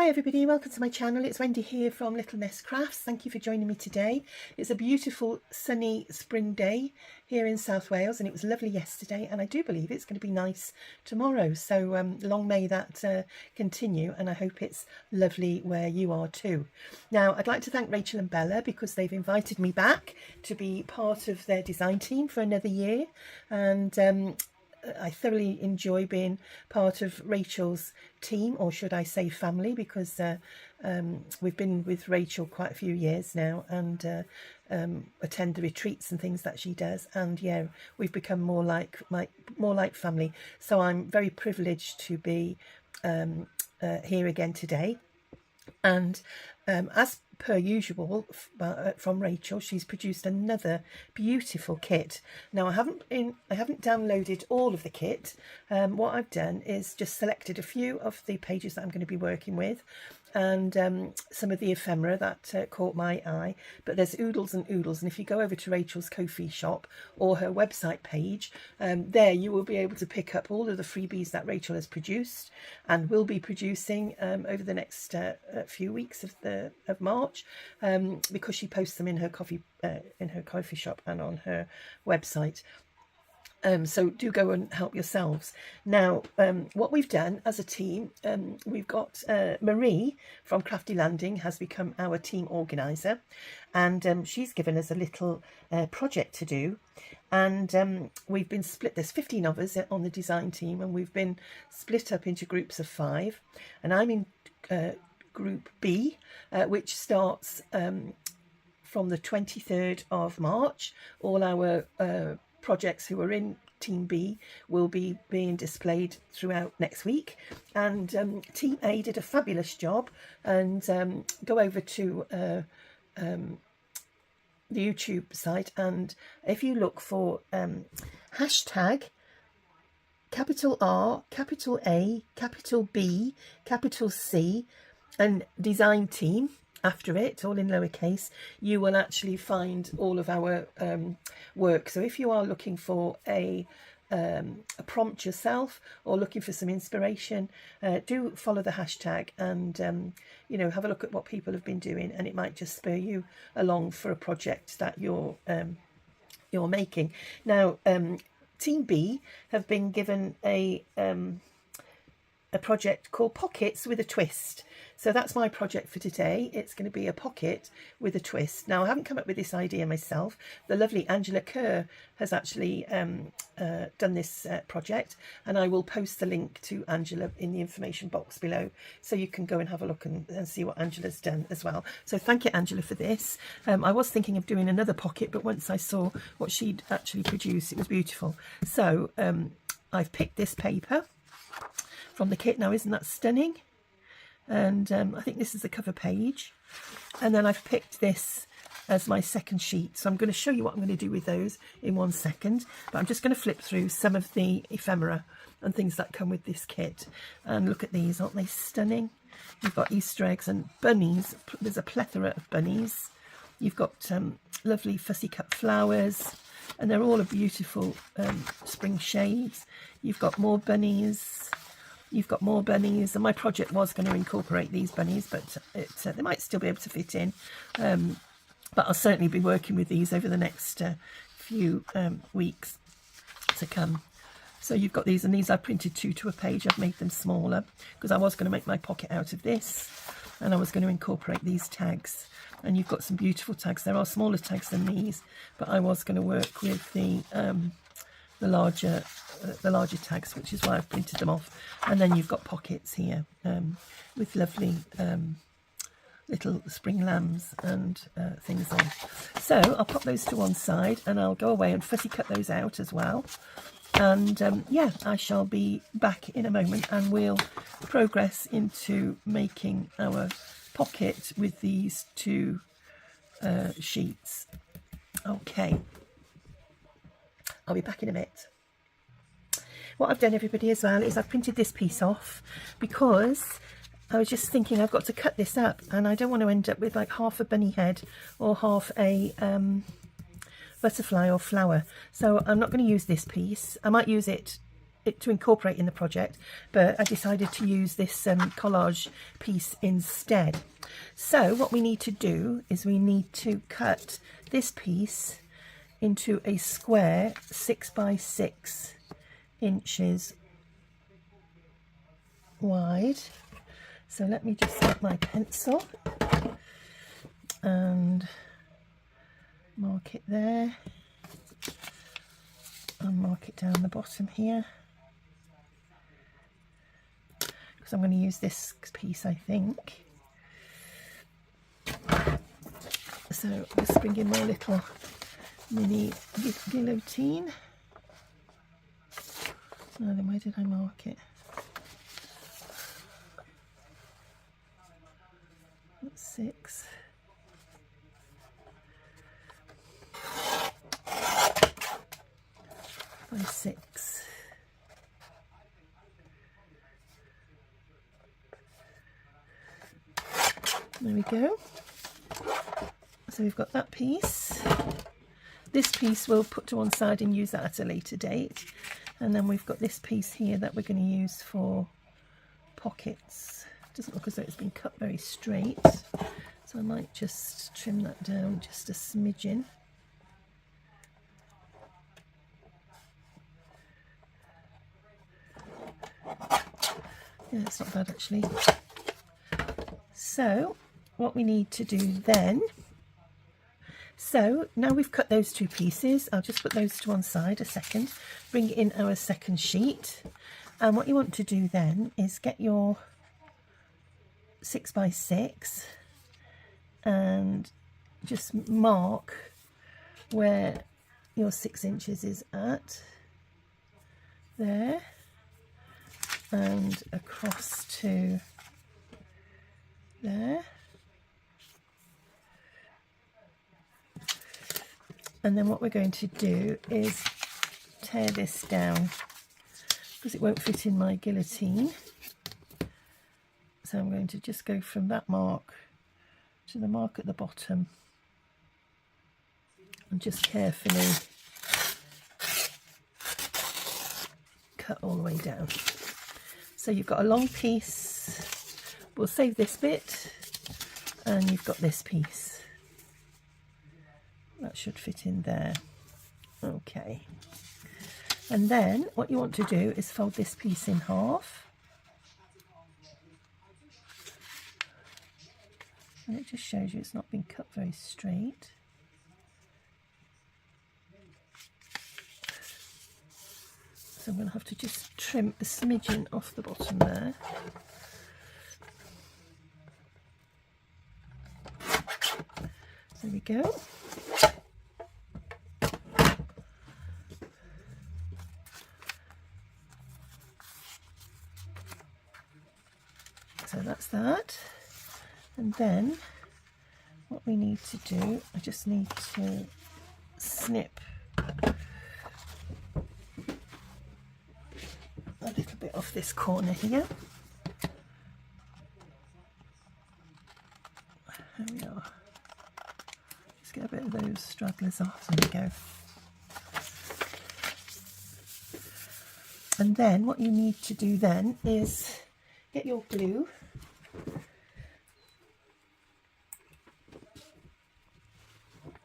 Hi everybody, welcome to my channel. It's Wendy here from Little Nest Crafts. Thank you for joining me today. It's a beautiful sunny spring day here in South Wales and it was lovely yesterday and I do believe it's going to be nice tomorrow. So long may that continue and I hope it's lovely where you are too. Now I'd like to thank Rachel and Bella because they've invited me back to be part of their design team for another year, and I thoroughly enjoy being part of Rachel's team, or should I say family, because we've been with Rachel quite a few years now and attend the retreats and things that she does, and yeah, we've become more like family. So I'm very privileged to be here again today, and as per usual from Rachel, she's produced another beautiful kit. Now I haven't downloaded all of the kit. What I've done is just selected a few of the pages that I'm going to be working with and some of the ephemera that caught my eye, but there's oodles and oodles, and if you go over to Rachel's Ko-fi shop or her website page, there you will be able to pick up all of the freebies that Rachel has produced and will be producing over the next few weeks of March, because she posts them in her Ko-fi shop and on her website. So do go and help yourselves. Now, what we've done as a team, we've got Marie from Crafty Landing has become our team organiser, and she's given us a little project to do. And we've been split. There's 15 of us on the design team, and we've been split up into groups of 5. And I'm in Group B, which starts from the 23rd of March. All our projects who are in Team B will be being displayed throughout next week, and Team A did a fabulous job, and go over to the YouTube site, and if you look for hashtag capital R, capital A, capital B, capital C and design team after it, all in lowercase, you will actually find all of our work. So if you are looking for a prompt yourself or looking for some inspiration, do follow the hashtag and you know, have a look at what people have been doing, and it might just spur you along for a project that you're making. Now, Team B have been given a project called Pockets with a Twist. So that's my project for today. It's going to be a pocket with a twist. Now I haven't come up with this idea myself. The lovely Angela Kerr has actually done this project, and I will post the link to Angela in the information box below, so you can go and have a look and see what Angela's done as well. So thank you, Angela, for this. I was thinking of doing another pocket, but once I saw what she'd actually produced, it was beautiful. So I've picked this paper from the kit. Now isn't that stunning? And I think this is the cover page, and then I've picked this as my second sheet, so I'm going to show you what I'm going to do with those in 1 second, but I'm just going to flip through some of the ephemera and things that come with this kit, and look at these, aren't they stunning? You've got Easter eggs and bunnies. There's a plethora of bunnies. You've got lovely fussy cut flowers, and they're all a beautiful spring shades. You've got more bunnies. You've got more bunnies, and my project was going to incorporate these bunnies, but they might still be able to fit in. But I'll certainly be working with these over the next few weeks to come. So you've got these, and these I've printed 2 to a page. I've made them smaller because I was going to make my pocket out of this, and I was going to incorporate these tags. And you've got some beautiful tags. There are smaller tags than these, but I was going to work with the larger tags, which is why I've printed them off. And then you've got pockets here with lovely little spring lambs and things on. So I'll pop those to one side, and I'll go away and fussy cut those out as well. And yeah, I shall be back in a moment, and we'll progress into making our pocket with these 2 sheets. Okay, I'll be back in a bit. What I've done, everybody, as well, is I've printed this piece off because I was just thinking I've got to cut this up, and I don't want to end up with like half a bunny head or half a butterfly or flower. So I'm not going to use this piece. I might use it it to incorporate in the project, but I decided to use this collage piece instead. So what we need to do is we need to cut this piece into a square 6 by 6 inches wide. So let me just get my pencil and mark it there, and mark it down the bottom here, because I'm going to use this piece, I think. So just bring in my little mini guillotine. Oh, then where did I mark it? That's 6. By 6. There we go. So we've got that piece. This piece we'll put to one side and use that at a later date. And then we've got this piece here that we're going to use for pockets. Doesn't look as though it's been cut very straight, so I might just trim that down just a smidgen. Yeah, it's not bad actually. So what we need to do then, so now we've cut those two pieces, I'll just put those to one side a second, bring in our second sheet, and what you want to do then is get your 6 by 6 and just mark where your 6 inches is at, there, and across to there. And then what we're going to do is tear this down, because it won't fit in my guillotine. So I'm going to just go from that mark to the mark at the bottom and just carefully cut all the way down. So you've got a long piece, we'll save this bit, and you've got this piece. That should fit in there. Okay. And then what you want to do is fold this piece in half. And it just shows you it's not been cut very straight. So I'm going to have to just trim a smidgen off the bottom there. There we go. So that's that. And then what we need to do, I just need to snip a little bit off this corner here. There we are. Just get a bit of those stragglers off. There we go. And then what you need to do then is get your glue.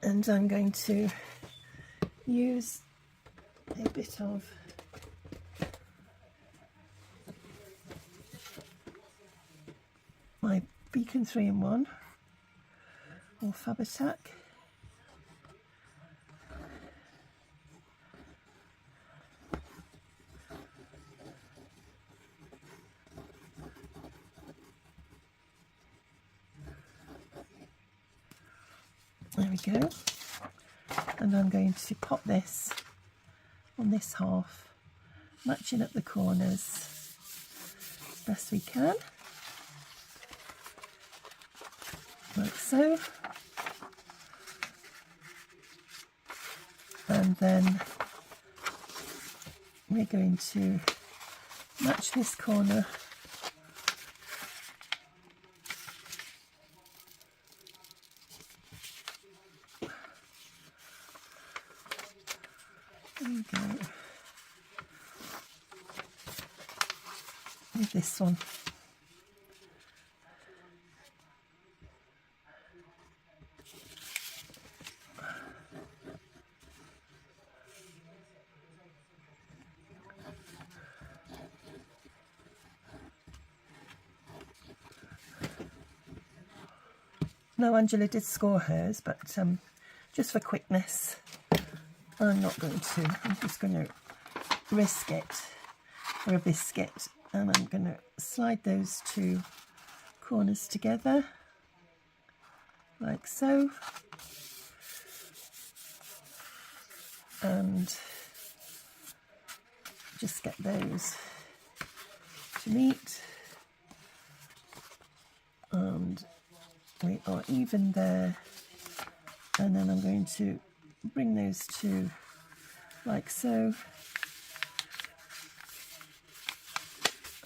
And I'm going to use a bit of my Beacon 3-in-1 or Fab-O-Tac. There we go. And I'm going to pop this on this half, matching up the corners as best we can, like so. And then we're going to match this corner with this one. No, Angela did score hers, but just for quickness, I'm not going to. I'm just going to risk it for a biscuit, and I'm going to slide those two corners together like so, and just get those to meet, and we are even there. And then I'm going to bring those two like so,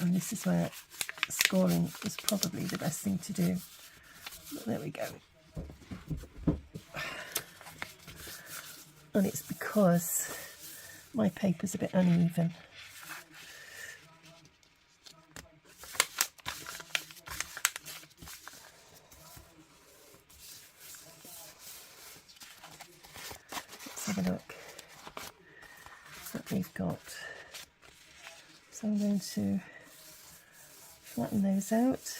and this is where scoring is probably the best thing to do. But there we go. And it's because my paper's a bit uneven. Let's have a look what we've got. So I'm going to flatten those out,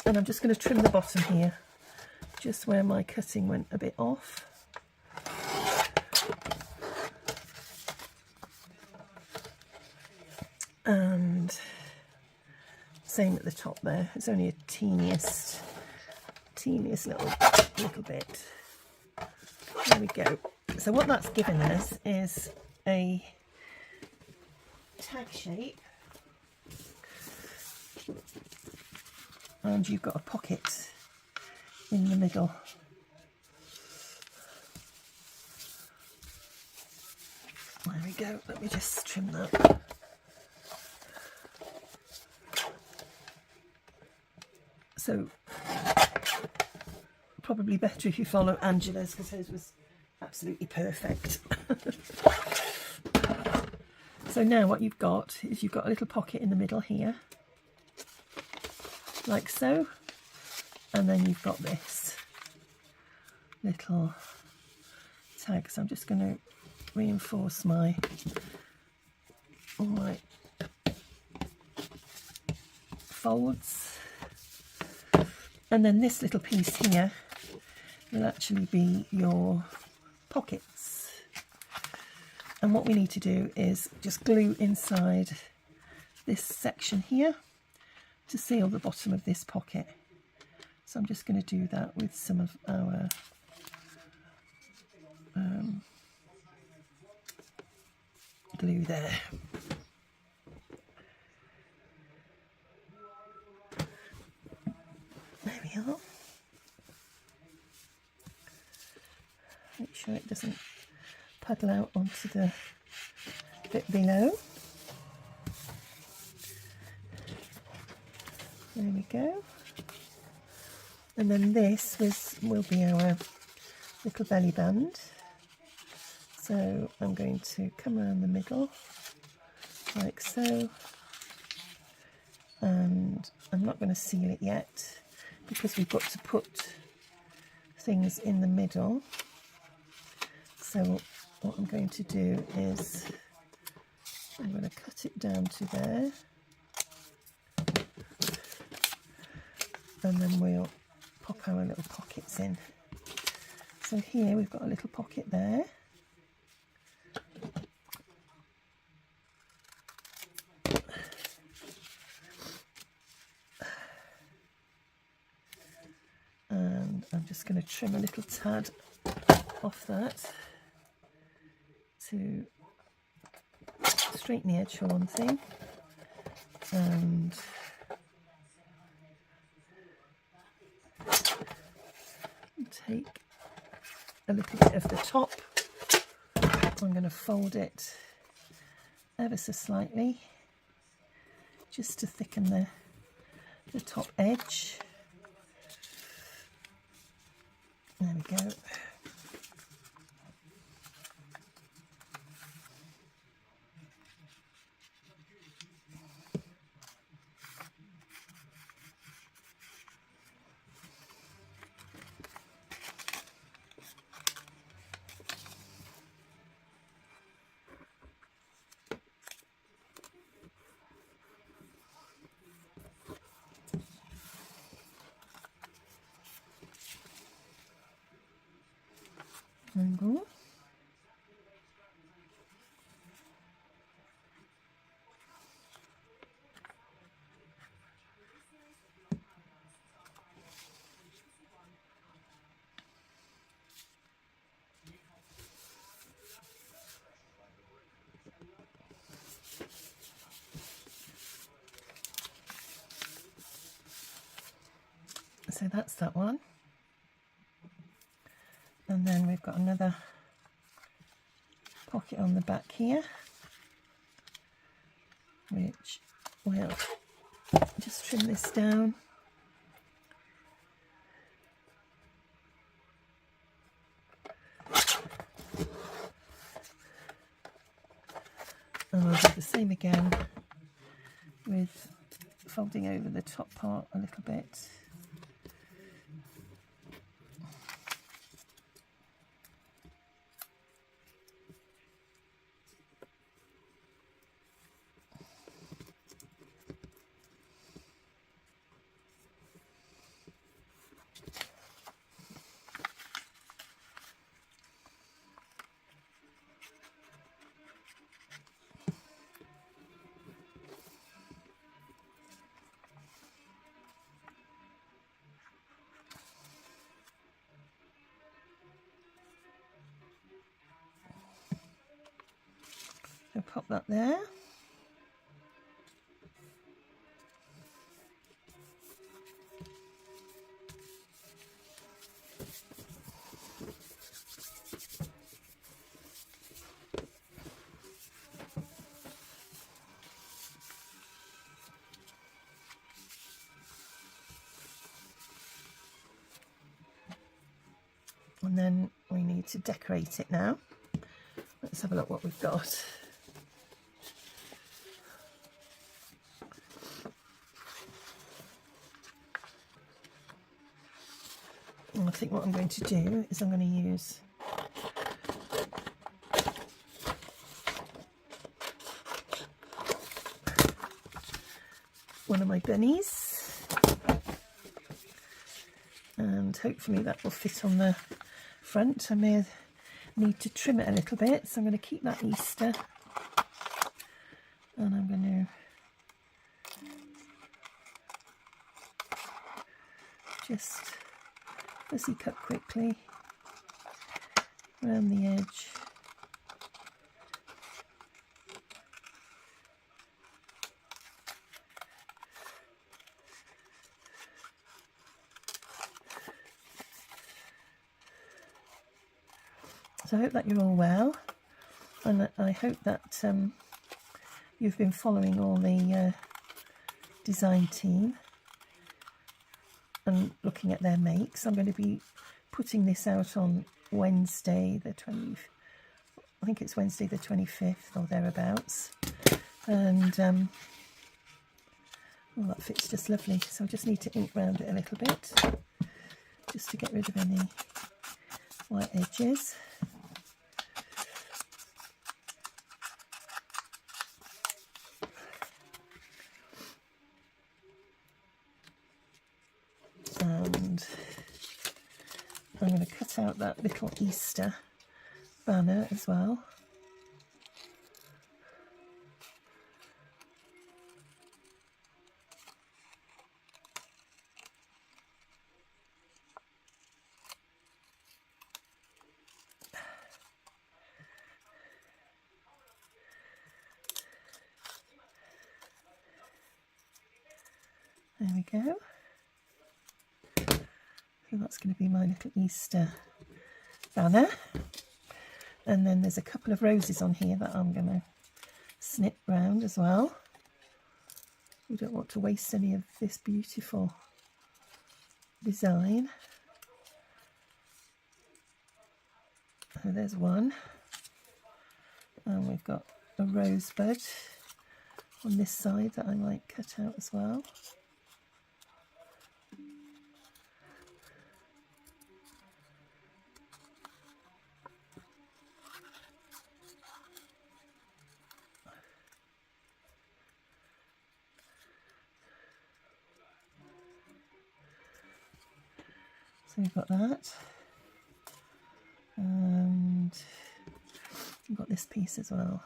and I'm just going to trim the bottom here, just where my cutting went a bit off. And same at the top there. It's only a teeniest little bit. There we go. So what that's given us is a tag shape, and you've got a pocket in the middle. There we go. Let me just trim that. So probably better if you follow Angela's, because hers was absolutely perfect. So now what you've got is you've got a little pocket in the middle here, like so, and then you've got this little tag. So I'm just going to reinforce all my folds. And then this little piece here will actually be your pockets. And what we need to do is just glue inside this section here to seal the bottom of this pocket. So I'm just going to do that with some of our glue there. There we are. Make sure it doesn't puddle out onto the bit below. There we go. And then this will be our little belly band. So I'm going to come around the middle like so, and I'm not going to seal it yet because we've got to put things in the middle. So what I'm going to do is I'm going to cut it down to there, and then we'll pop our little pockets in. So here we've got a little pocket there. And I'm just going to trim a little tad off that to straighten the edge for one thing, and take a little bit of the top. I'm going to fold it ever so slightly just to thicken the top edge. There we go. angle. So that's that one. And then we've got another pocket on the back here, which we'll just trim this down. And I'll do the same again with folding over the top part a little bit. So pop that there. And then we need to decorate it now. Let's have a look what we've got. And I think what I'm going to do is I'm going to use one of my bunnies, and hopefully that will fit on the front. I may need to trim it a little bit, so I'm going to keep that Easter, and I'm going to just fussy cut quickly around the edge. So I hope that you're all well, and I hope that you've been following all the design team and looking at their makes. I'm going to be putting this out on Wednesday the 20th, I think it's Wednesday the 25th or thereabouts, and well, that fits just lovely. So I just need to ink round it a little bit just to get rid of any white edges. And I'm going to cut out that little Easter banner as well. There we go. So that's going to be my little Easter banner. And then there's a couple of roses on here that I'm going to snip round as well. We don't want to waste any of this beautiful design. So there's one. And we've got a rosebud on this side that I might cut out as well. So we've got that. got this piece as well.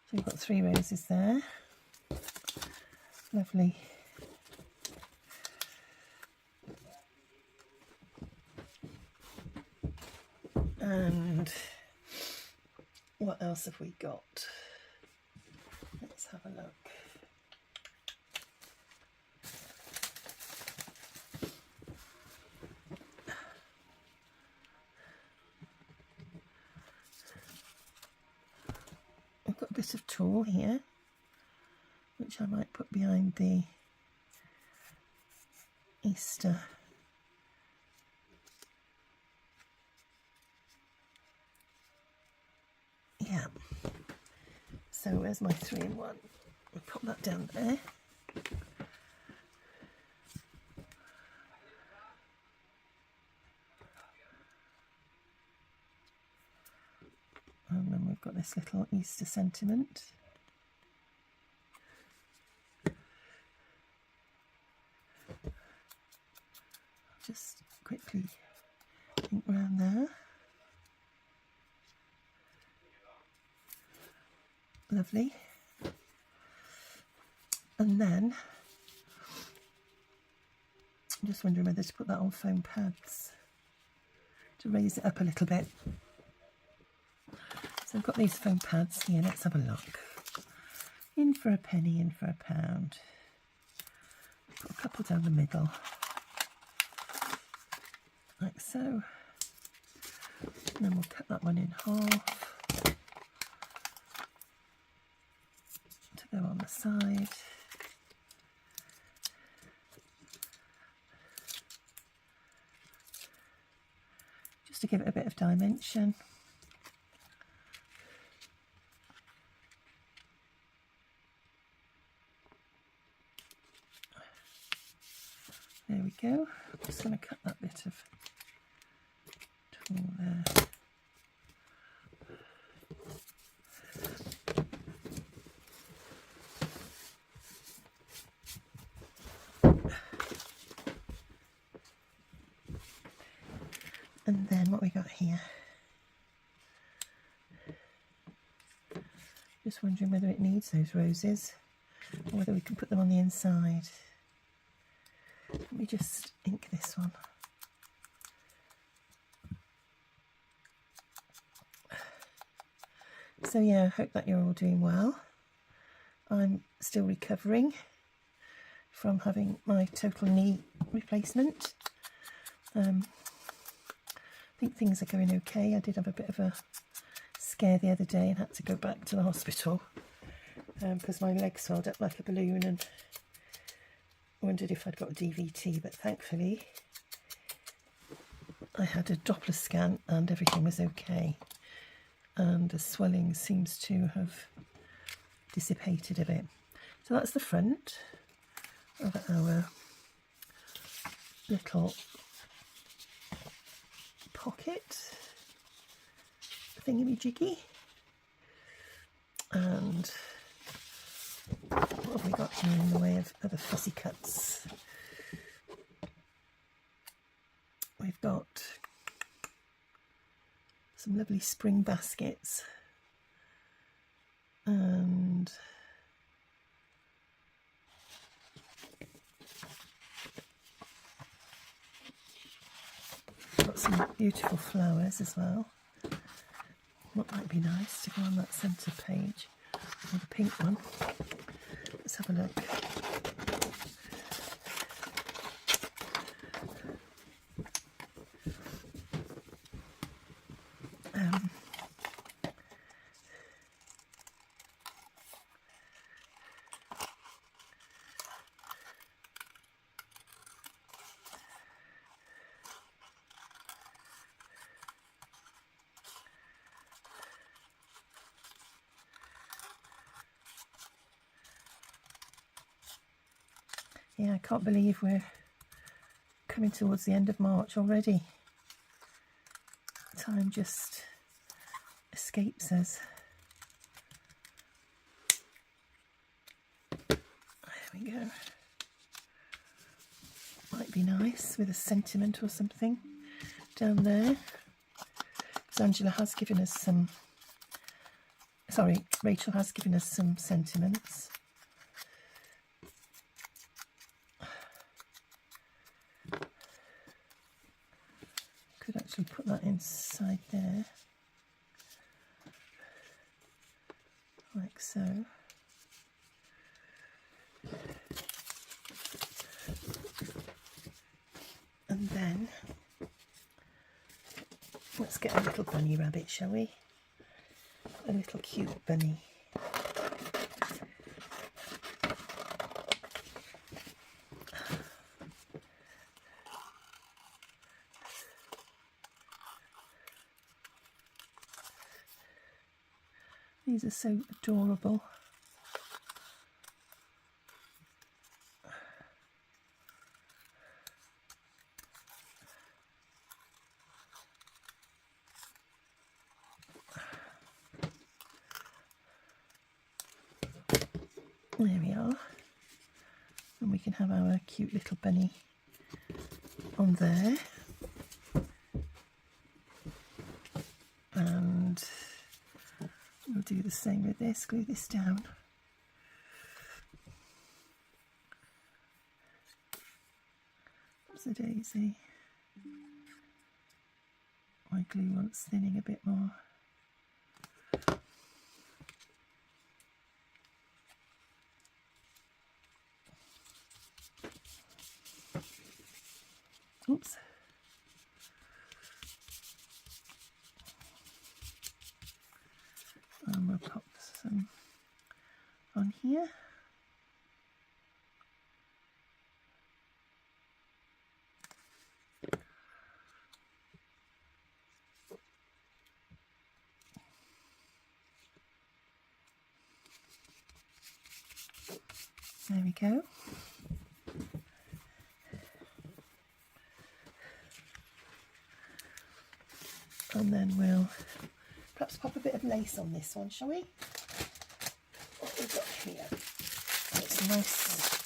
So we've got 3 roses there. Lovely. And what else have we got? Let's have a look. I've got a bit of tulle here, which I might put behind the Easter. Yeah. So where's my 3-in-1? We'll pop that down there. And then we've got this little Easter sentiment. Just quickly think around there. Lovely. And then I'm just wondering whether to put that on foam pads to raise it up a little bit. So I've got these foam pads here. Let's have a look. In for a penny, in for a pound. Put a couple down the middle, like so. And then we'll cut that one in half to go on the side. Just to give it a bit of dimension. There we go. I'm just going to cut that bit of tulle there. And then what we got here. Just wondering whether it needs those roses or whether we can put them on the inside. Let me just ink this one. So yeah, I hope that you're all doing well. I'm still recovering from having my total knee replacement. I think things are going okay. I did have a bit of a scare the other day and had to go back to the hospital because my leg swelled up like a balloon and wondered if I'd got a DVT, but thankfully I had a Doppler scan and everything was okay, and the swelling seems to have dissipated a bit. So that's the front of our little pocket thingy-jiggy. And what have we got here in the way of other fussy cuts? We've got some lovely spring baskets and got some beautiful flowers as well. What might be nice to go on that centre page, or the pink one. Let's have a look. Yeah, I can't believe we're coming towards the end of March already. Time just escapes us. There we go. Might be nice with a sentiment or something down there. Because Angela has given us some, sorry, Rachel has given us some sentiments. Could actually put that inside there, like so. And then let's get a little bunny rabbit, shall we? A little cute bunny. These are so adorable. There we are. And we can have our cute little bunny on there. And we'll do the same with this, glue this down. What's the daisy? My glue wants thinning a bit more. Oops. And we'll pop some on here. There we go. And then we'll perhaps pop a bit of lace on this one, shall we? What have we got here? Oh, it's a nice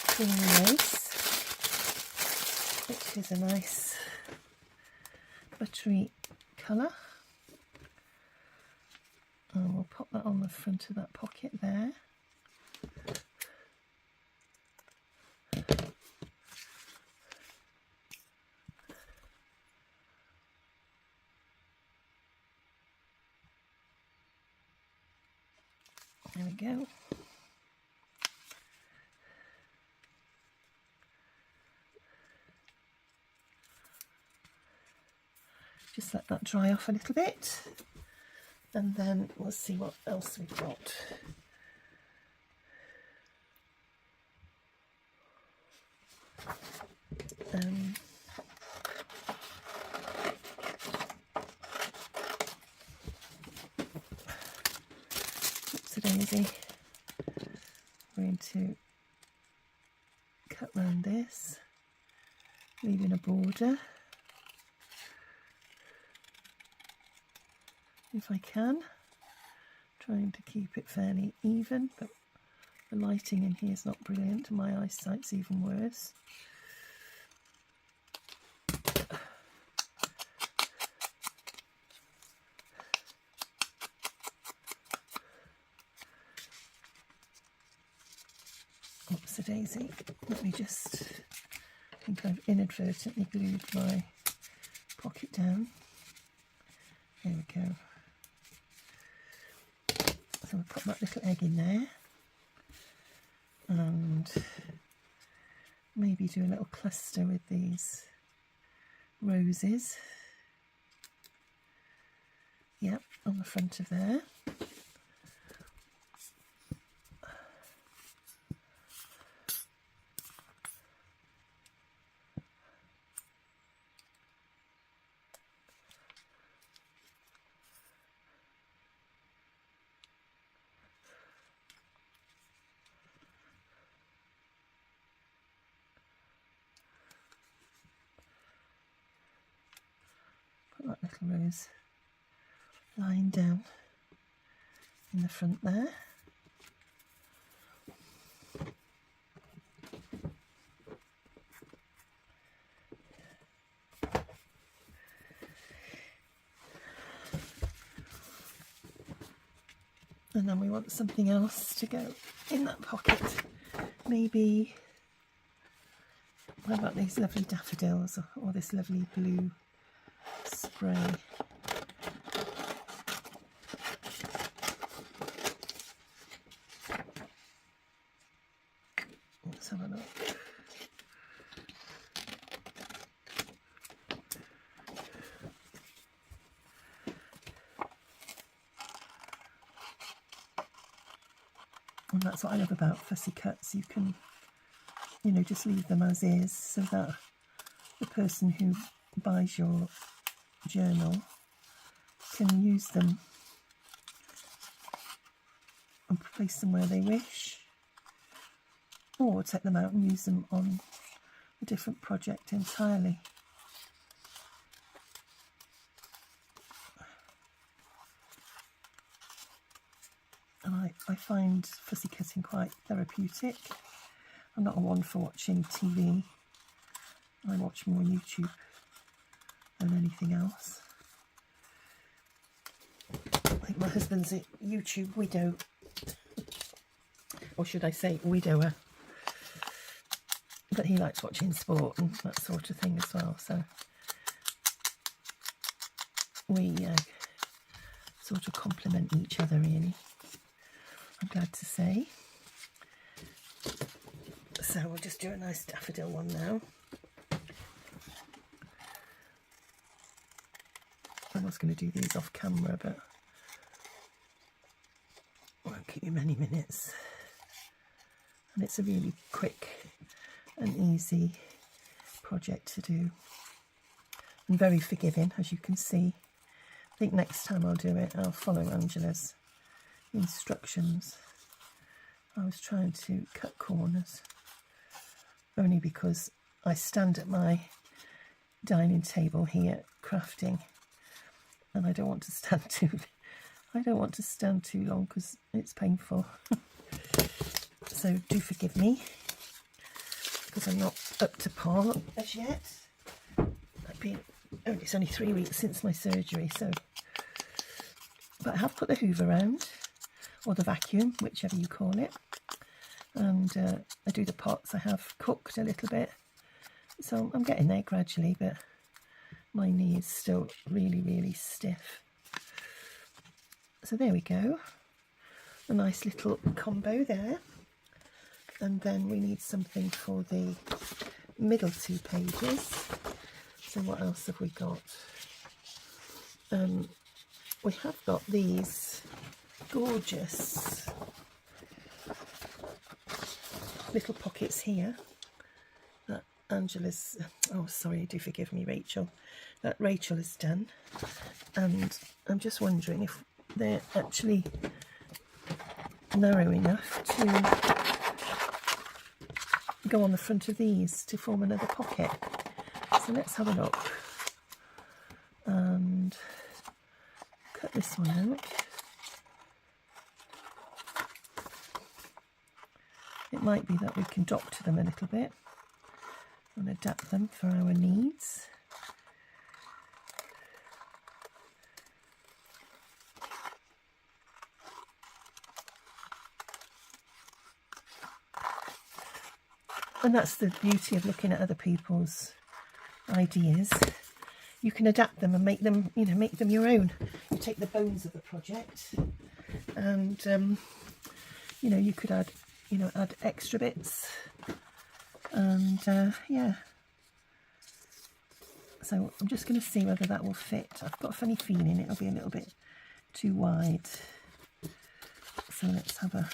creamy lace, which is a nice buttery colour. And we'll pop that on the front of that pocket there. There we go. Just let that dry off a little bit, and then we'll see what else we've got. Oops, a daisy. We're going to cut round this, leaving a border if I can, trying to keep it fairly even, but the lighting in here is not brilliant, my eyesight's even worse. Oops, a daisy. Let me just, I think I've inadvertently glued my pocket down. There we go. So we'll put that little egg in there and maybe do a little cluster with these roses. Yep, on the front of there. Put that little rose line down in the front there. And then we want something else to go in that pocket. Maybe, what about these lovely daffodils, or this lovely blue spray? Let's have a look. And that's what I love about fussy cuts. You can, you know, just leave them as is, so that the person who buys your journal can use them and place them where they wish, or take them out and use them on a different project entirely. And I find fussy cutting quite therapeutic. I'm not one for watching TV. I watch more YouTube than anything else. Like my husband's a YouTube widow, or should I say widower, but he likes watching sport and that sort of thing as well, so we sort of complement each other, really, I'm glad to say. So we'll just do a nice daffodil one now. I was going to do these off camera, but I won't keep you many minutes. And it's a really quick and easy project to do, and very forgiving, as you can see. I think next time I'll do it, I'll follow Angela's instructions. I was trying to cut corners, only because I stand at my dining table here crafting, and I don't want to stand too long because it's painful. So do forgive me, because I'm not up to par as yet. It's only 3 weeks since my surgery, so, but I have put the hoover around, or the vacuum, whichever you call it, and I do the pots. I have cooked a little bit, so I'm getting there gradually, but my knee is still really, really stiff. So there we go, a nice little combo there. And then we need something for the middle 2 pages. So what else have we got? We have got these gorgeous little pockets here that Angela's, oh sorry, do forgive me Rachel, that Rachel has done. And I'm just wondering if they're actually narrow enough to go on the front of these to form another pocket. So let's have a look and cut this one out. It might be that we can doctor them a little bit and adapt them for our needs. And that's the beauty of looking at other people's ideas. You can adapt them and make them, you know, make them your own. You take the bones of the project, and you know, you could add, you know, add extra bits, and yeah. So I'm just going to see whether that will fit. I've got a funny feeling it'll be a little bit too wide. So let's have a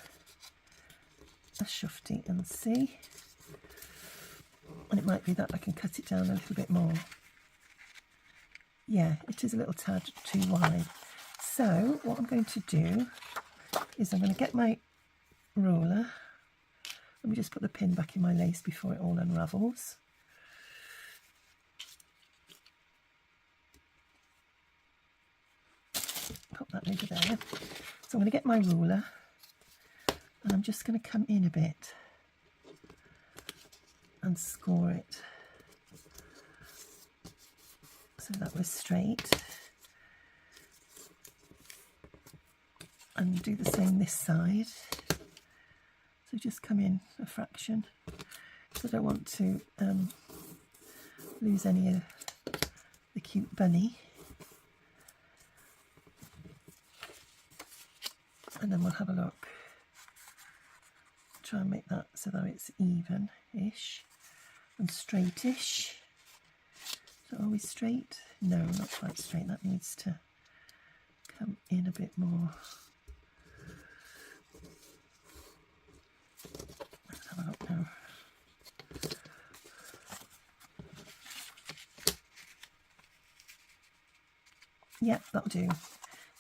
shufty and see. And it might be that I can cut it down a little bit more. Yeah, it is a little tad too wide. So what I'm going to do is I'm going to get my ruler. Let me just put the pin back in my lace before it all unravels. Pop that over there. So I'm going to get my ruler, and I'm just going to come in a bit and score it so that we're straight. and do the same this side. So just come in a fraction. So I don't want to lose any of the cute bunny. And then we'll have a look. Try and make that so that it's even-ish and straightish. So are we straight? No, not quite straight. That needs to come in a bit more. Let's have a look now. Yep, that'll do.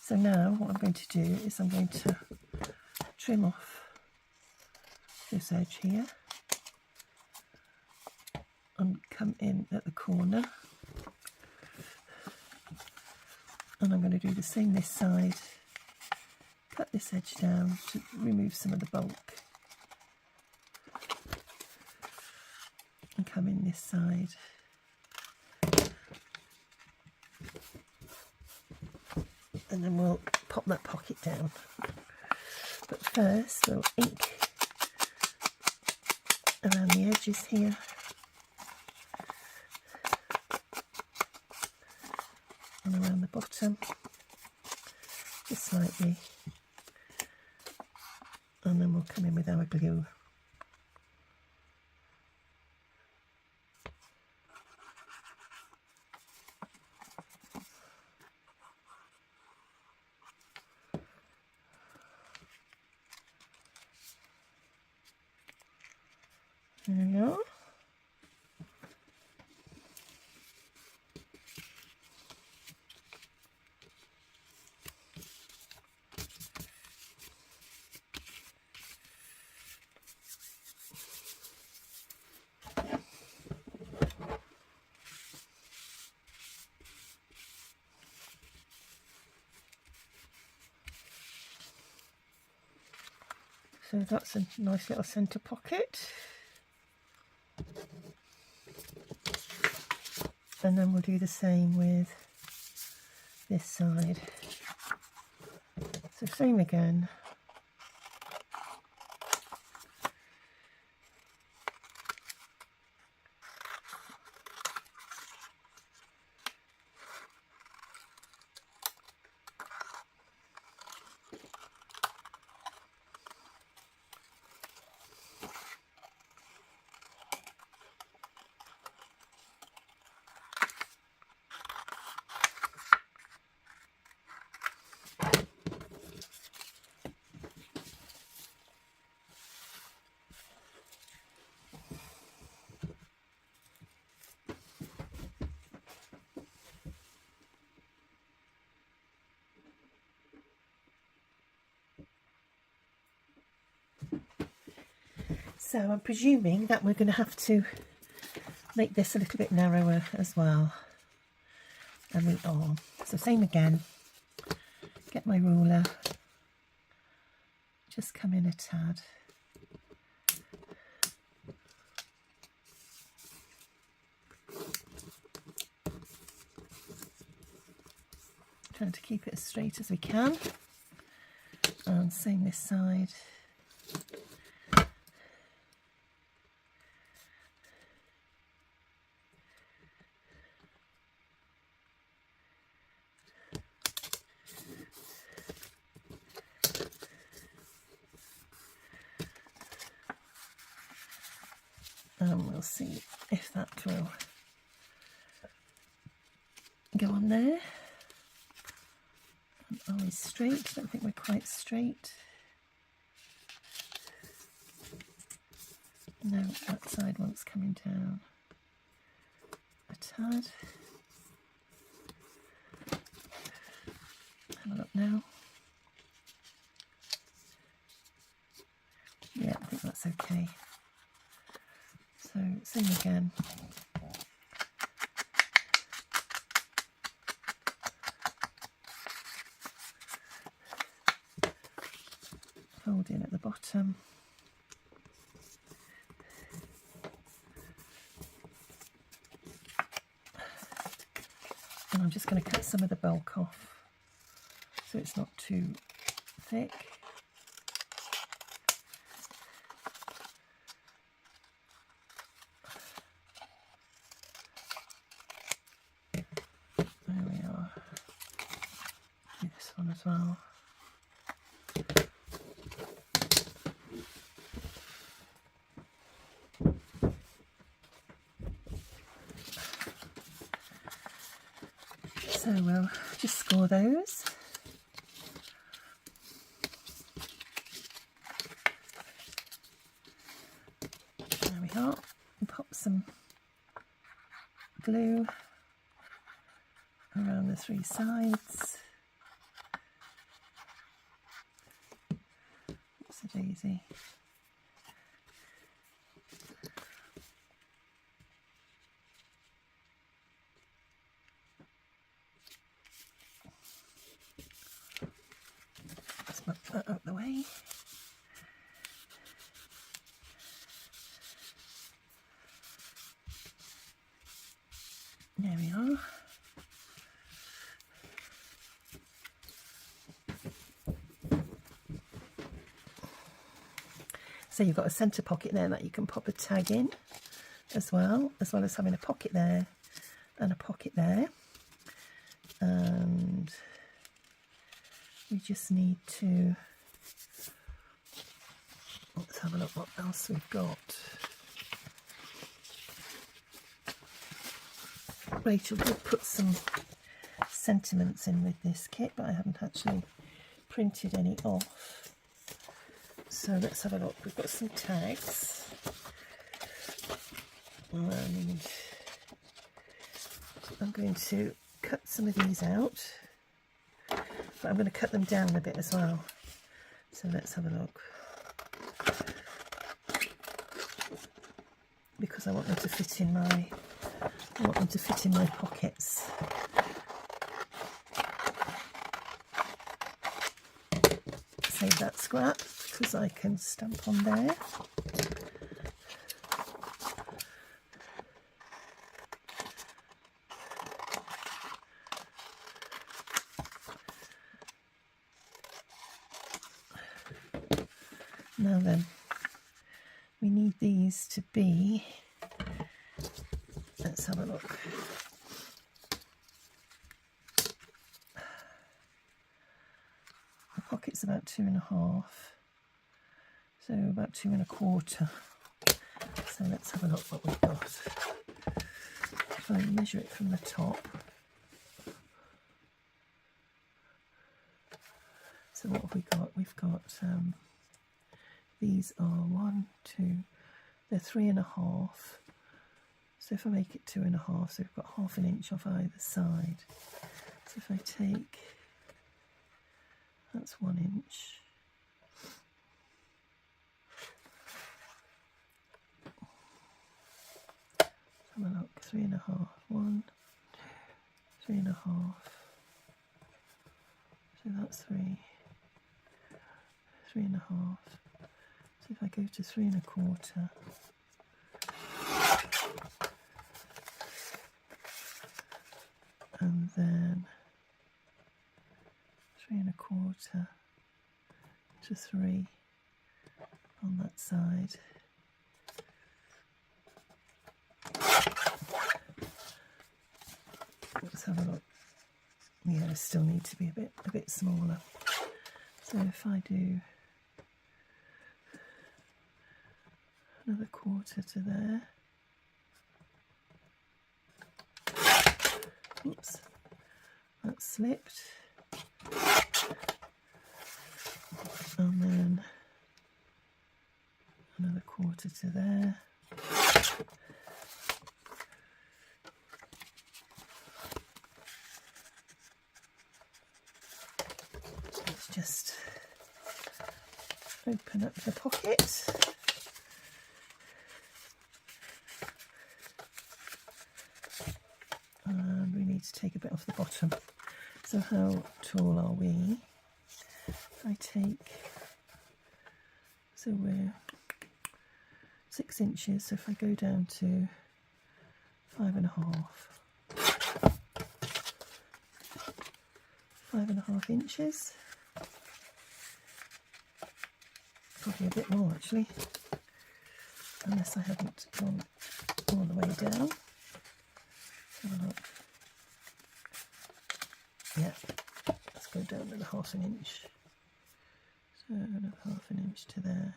So now what I'm going to do is I'm going to trim off this edge here and come in at the corner, and I'm going to do the same this side, cut this edge down to remove some of the bulk and come in this side. And then we'll pop that pocket down. But first we'll ink around the edges here. And around the bottom, just slightly. And then we'll come in with our glue. There we go. So that's a nice little centre pocket. And then we'll do the same with this side. So same again. So I'm presuming that we're going to have to make this a little bit narrower as well. And we are. So same again. Get my ruler. Just come in a tad. Trying to keep it as straight as we can. And same this side. And we'll see if that will go on there. And are we straight? I don't think we're quite straight. No, that side wants coming down a tad. Have a look now. Yeah, I think that's okay. So same again. Fold in at the bottom. And I'm just going to cut some of the bulk off so it's not too thick. There we are. Do this one as well. So we'll just score those. There we are. And pop some glue around the three sides. It's a daisy. Let's move that out the way. There we are. So you've got a centre pocket there that you can pop a tag in as well as having a pocket there and a pocket there. And we just need to, let's have a look what else we've got. Rachel did put some sentiments in with this kit, but I haven't actually printed any off. So let's have a look. We've got some tags. And I'm going to cut some of these out, but I'm going to cut them down a bit as well. So let's have a look. Because I want them to fit in my pockets. Save that scrap because I can stamp on there. Now then, we need these to be, let's have a look. The pocket's about 2.5, so about 2 1/4. So let's have a look what we've got. If I measure it from the top. So what have we got? We've got these are 1, 2, they're 3.5. So if I make it 2.5, so we've got 1/2 inch off either side. So if I take, that's 1 inch. Have a look, 3.5, 1, 2, 3.5. So that's 3, 3.5. So if I go to 3 1/4, and then 3 1/4 to 3 on that side. Let's have a look. Yeah, I still need to be a bit smaller. So if I do another 1/4 to there. Oops, that slipped. And then another 1/4 to there. Let's just open up the pocket. And we need to take a bit off the bottom. So how tall are we? I take, so we're 6 inches, so if I go down to 5.5, 5.5 inches. Probably a bit more actually, unless I haven't gone all the way down. Have a look. Yeah, let's go down another ½ an inch. So another ½ an inch to there.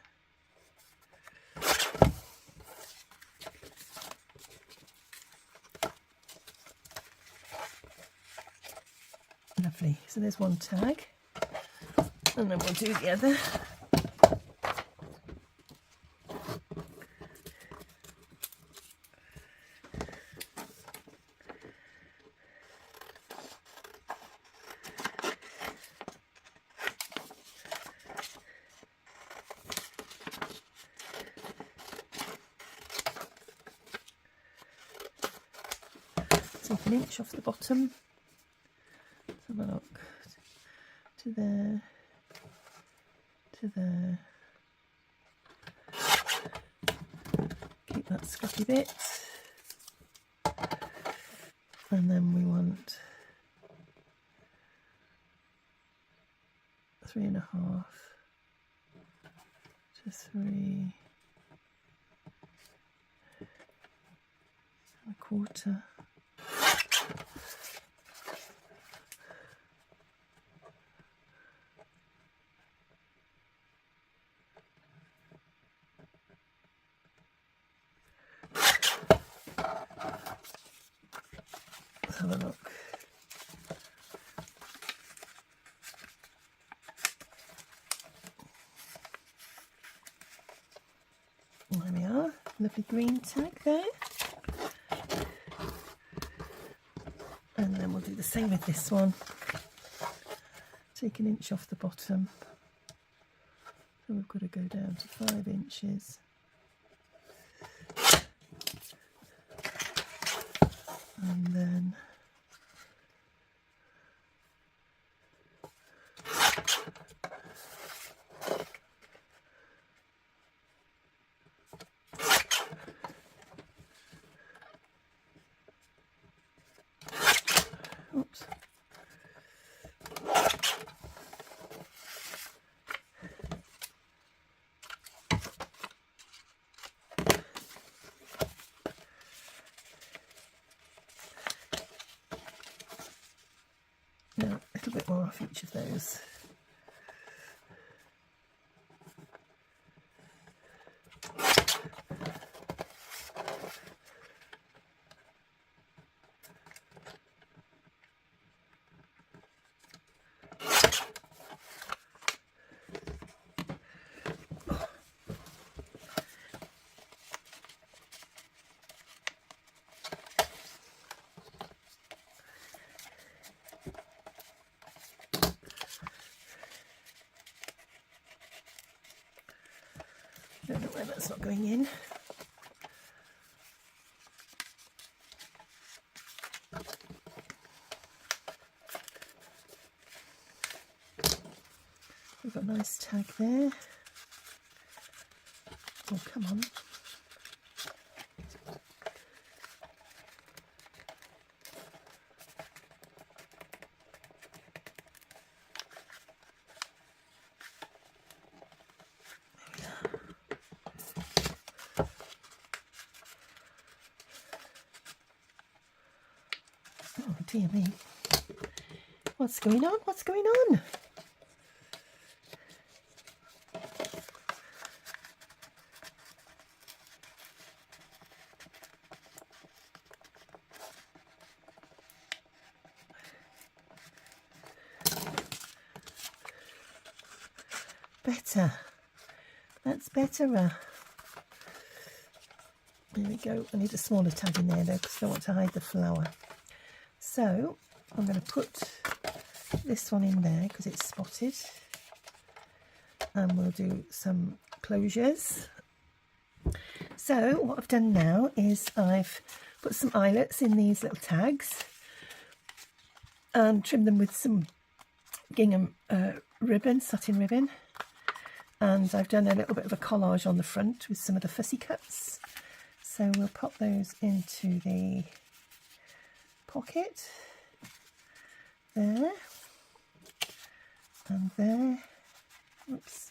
Lovely. So there's one tag, and then we'll do the other. Take an inch off the bottom. Let's have a look. To there, to there. Keep that scuffy bit. And then we want 3.5 to 3.25. Let's have a look. There we are, lovely green tag there. And then we'll do the same with this one. Take an inch off the bottom. So we've got to go down to 5 inches. And then oops. Now, a little bit more off each of those. Don't know why that's not going in. We've got a nice tag there. Oh, come on. Oh dear me. What's going on? What's going on? Better. That's better. There we go. I need a smaller tag in there though because I want to hide the flower. So I'm going to put this one in there because it's spotted, and we'll do some closures. So what I've done now is I've put some eyelets in these little tags and trimmed them with some gingham ribbon, satin ribbon, and I've done a little bit of a collage on the front with some of the fussy cuts. So we'll pop those into the pocket there and there. Oops.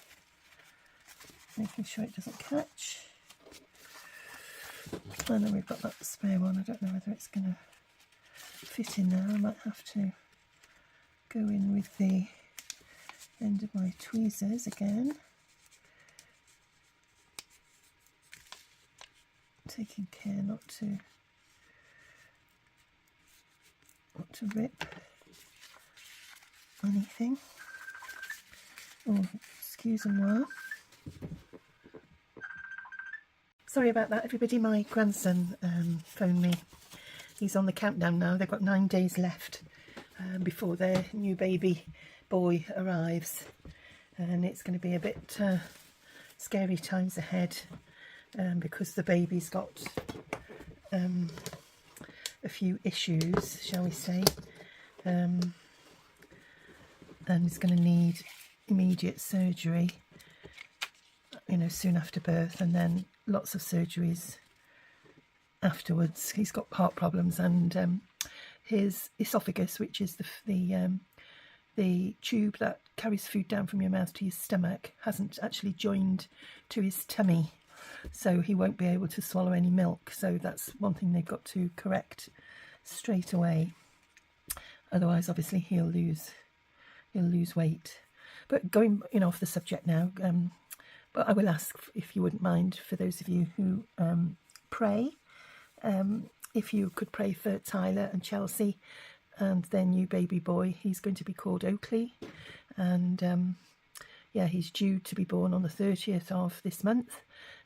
making sure it doesn't catch. And then we've got that spare one. I don't know whether it's going to fit in there. I might have to go in with the end of my tweezers again. Taking care not to rip anything. Oh, excusez-moi. Sorry about that, everybody. My grandson phoned me. He's on the countdown now. They've got 9 days left before their new baby boy arrives, and it's going to be a bit scary times ahead because the baby's got a few issues, shall we say, and is going to need immediate surgery, you know, soon after birth, and then lots of surgeries afterwards. He's got heart problems, and his esophagus, which is the tube that carries food down from your mouth to your stomach, hasn't actually joined to his tummy, so he won't be able to swallow any milk. So that's one thing they've got to correct straight away. Otherwise, obviously, he'll lose weight. But going off the subject now, but I will ask, if you wouldn't mind, for those of you who pray, if you could pray for Tyler and Chelsea and their new baby boy. He's going to be called Oakley, and yeah, he's due to be born on the 30th of this month.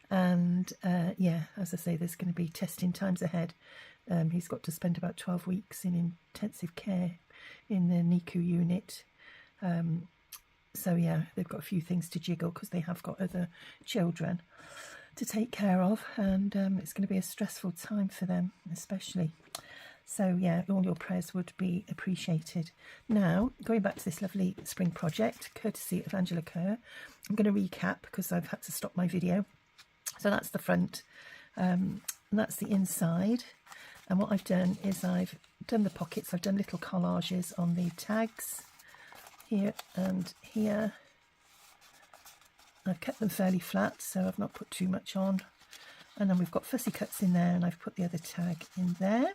And yeah, as I say, there's going to be testing times ahead. He's got to spend about 12 weeks in intensive care in the NICU unit. So yeah, they've got a few things to jiggle because they have got other children to take care of, and it's going to be a stressful time for them especially. So yeah, all your prayers would be appreciated. Now, going back to this lovely spring project, courtesy of Angela Kerr, I'm going to recap because I've had to stop my video. So that's the front, and that's the inside. And what I've done is I've done the pockets. I've done little collages on the tags here and here. I've kept them fairly flat, so I've not put too much on. And then we've got fussy cuts in there, and I've put the other tag in there,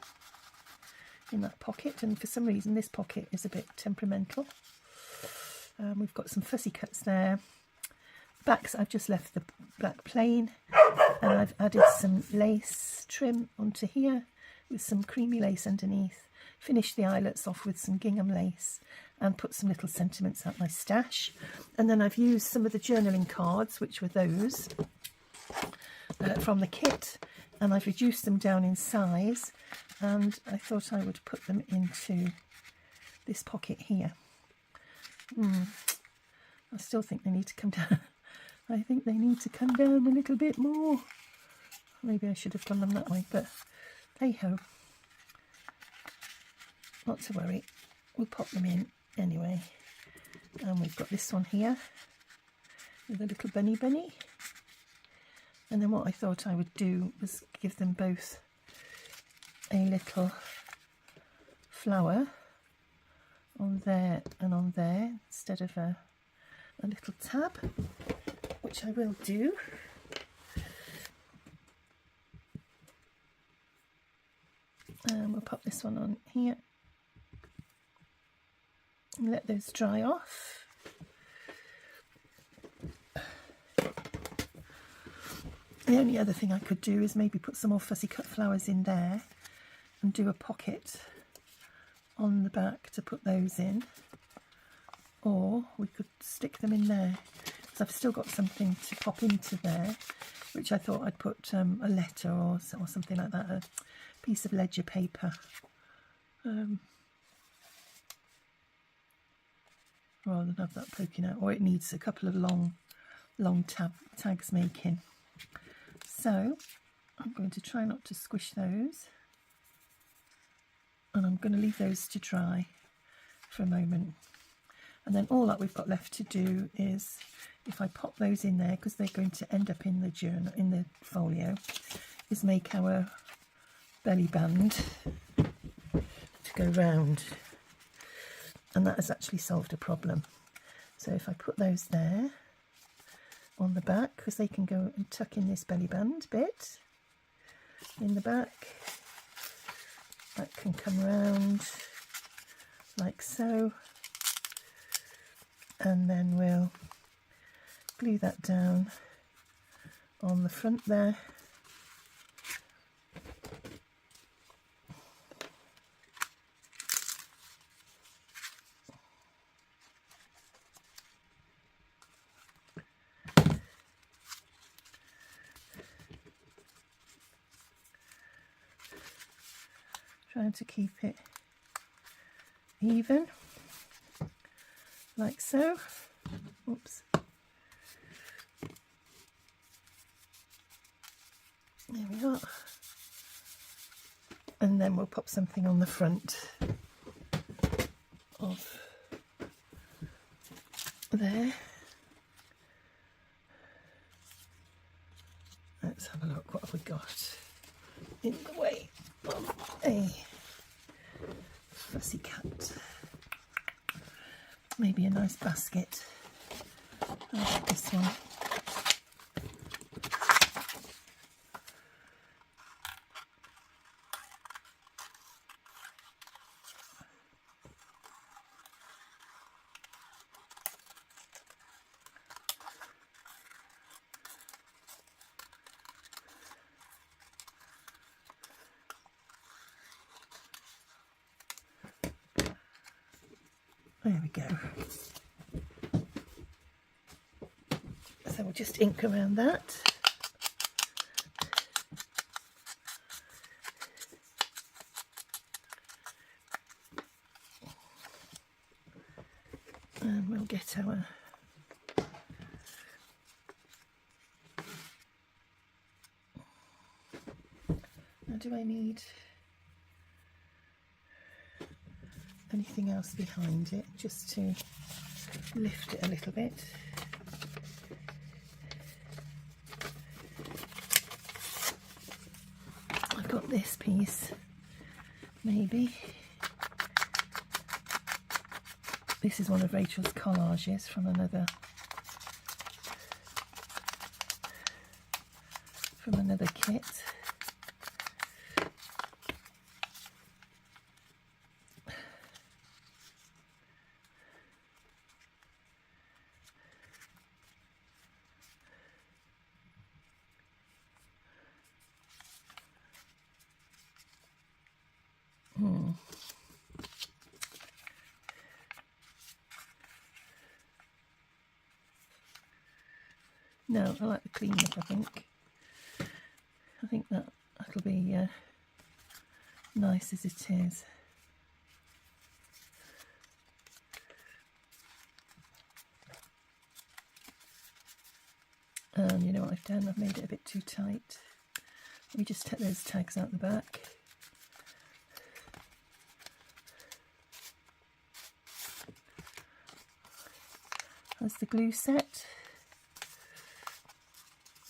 in that pocket. And for some reason this pocket is a bit temperamental. We've got some fussy cuts there. Backs, I've just left the black plain, and I've added some lace trim onto here with some creamy lace underneath. Finished the eyelets off with some gingham lace and put some little sentiments out my stash. And then I've used some of the journaling cards, which were those from the kit, and I've reduced them down in size, and I thought I would put them into this pocket here. I still think they need to come down. I think they need to come down a little bit more. Maybe I should have done them that way, but hey ho. Not to worry, we'll pop them in anyway. And we've got this one here with a little bunny. And then what I thought I would do was give them both a little flower on there and on there instead of a little tab, which I will do. And we'll pop this one on here and let those dry off. The only other thing I could do is maybe put some more fussy cut flowers in there and do a pocket on the back to put those in, or we could stick them in there because I've still got something to pop into there, which I thought I'd put a letter or something like that, a piece of ledger paper, rather than have that poking out, or it needs a couple of long tags making. So I'm going to try not to squish those, and I'm going to leave those to dry for a moment. And then all that we've got left to do is, if I pop those in there, because they're going to end up in the journal, in the folio, is make our belly band to go round. And that has actually solved a problem. So if I put those there on the back, because they can go and tuck in this belly band bit in the back. That can come round like so, and then we'll glue that down on the front there. Trying to keep it even, like so. Oops. There we are. And then we'll pop something on the front of there. Let's have a look. What have we got in the way of a fussy cat? Maybe a nice basket. I like this one. There we go. So we'll just ink around that. And we'll get our now, do I need anything else behind it, just to lift it a little bit? I've got this piece, maybe. This is one of Rachel's collages from another kit. No, I like the clean look, I think. I think that'll be nice as it is. And you know what I've done? I've made it a bit too tight. Let me just take those tags out the back. Has the glue set?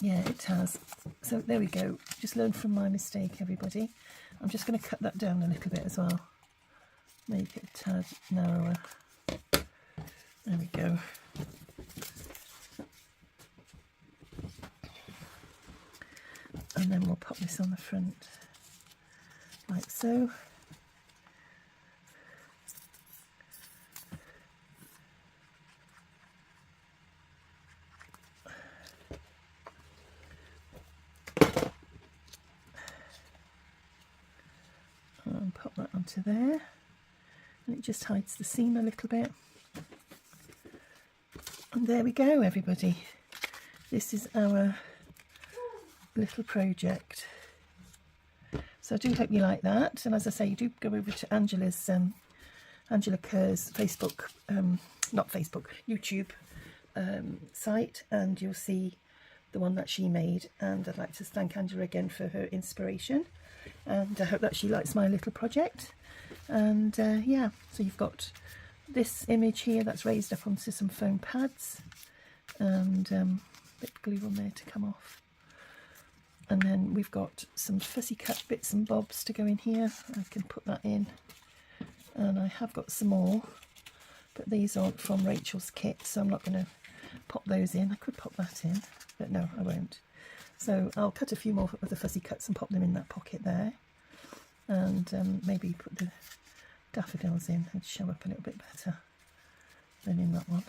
Yeah, it has. So there we go. Just learn from my mistake, everybody. I'm just going to cut that down a little bit as well. Make it a tad narrower. There we go. And then we'll pop this on the front, like so. And pop that onto there. And it just hides the seam a little bit. And there we go, everybody. This is our little project. So I do hope you like that, and as I say, you do go over to Angela's Angela Kerr's Facebook, not Facebook, YouTube site, and you'll see the one that she made. And I'd like to thank Angela again for her inspiration, and I hope that she likes my little project. And yeah, so you've got this image here that's raised up onto some foam pads, and a bit of glue on there to come off. And then we've got some fussy cut bits and bobs to go in here. I can put that in. And I have got some more, but these aren't from Rachel's kit, so I'm not going to pop those in. I could pop that in, but no, I won't. So I'll cut a few more of the fuzzy cuts and pop them in that pocket there, and maybe put the daffodils in and show up a little bit better than in that one.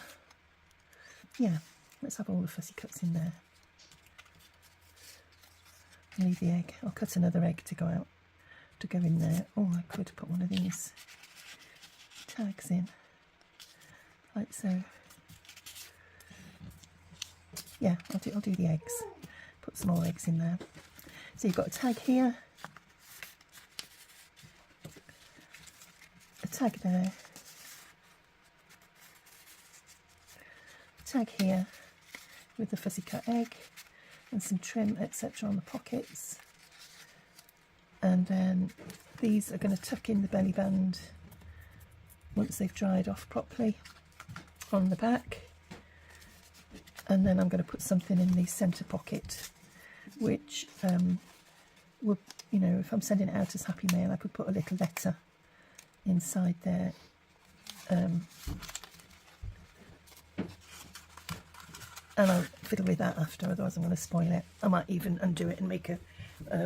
Yeah, let's have all the fuzzy cuts in there. Leave the egg. I'll cut another egg to go out, to go in there. Oh, I could put one of these tags in, like so. Yeah, I'll do the eggs. Put some more eggs in there. So you've got a tag here, a tag there, a tag here with the fuzzy cut egg and some trim, etc. on the pockets. And then these are going to tuck in the belly band once they've dried off properly on the back. And then I'm going to put something in the centre pocket, which will, you know, if I'm sending it out as Happy Mail, I could put a little letter inside there. And I'll fiddle with that after, otherwise I'm going to spoil it. I might even undo it and make a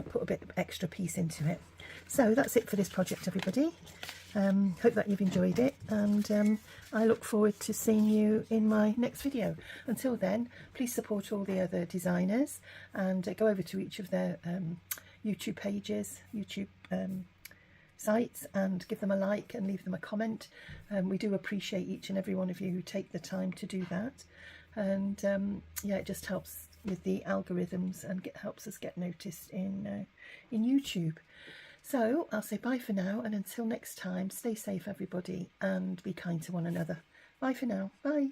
put a bit of extra piece into it. So that's it for this project, everybody. Hope that you've enjoyed it, and I look forward to seeing you in my next video. Until then, please support all the other designers and go over to each of their YouTube pages, YouTube sites, and give them a like and leave them a comment. We do appreciate each and every one of you who take the time to do that, and yeah, it just helps with the algorithms and helps us get noticed in YouTube. So I'll say bye for now, and until next time, stay safe everybody and be kind to one another. Bye for now. Bye.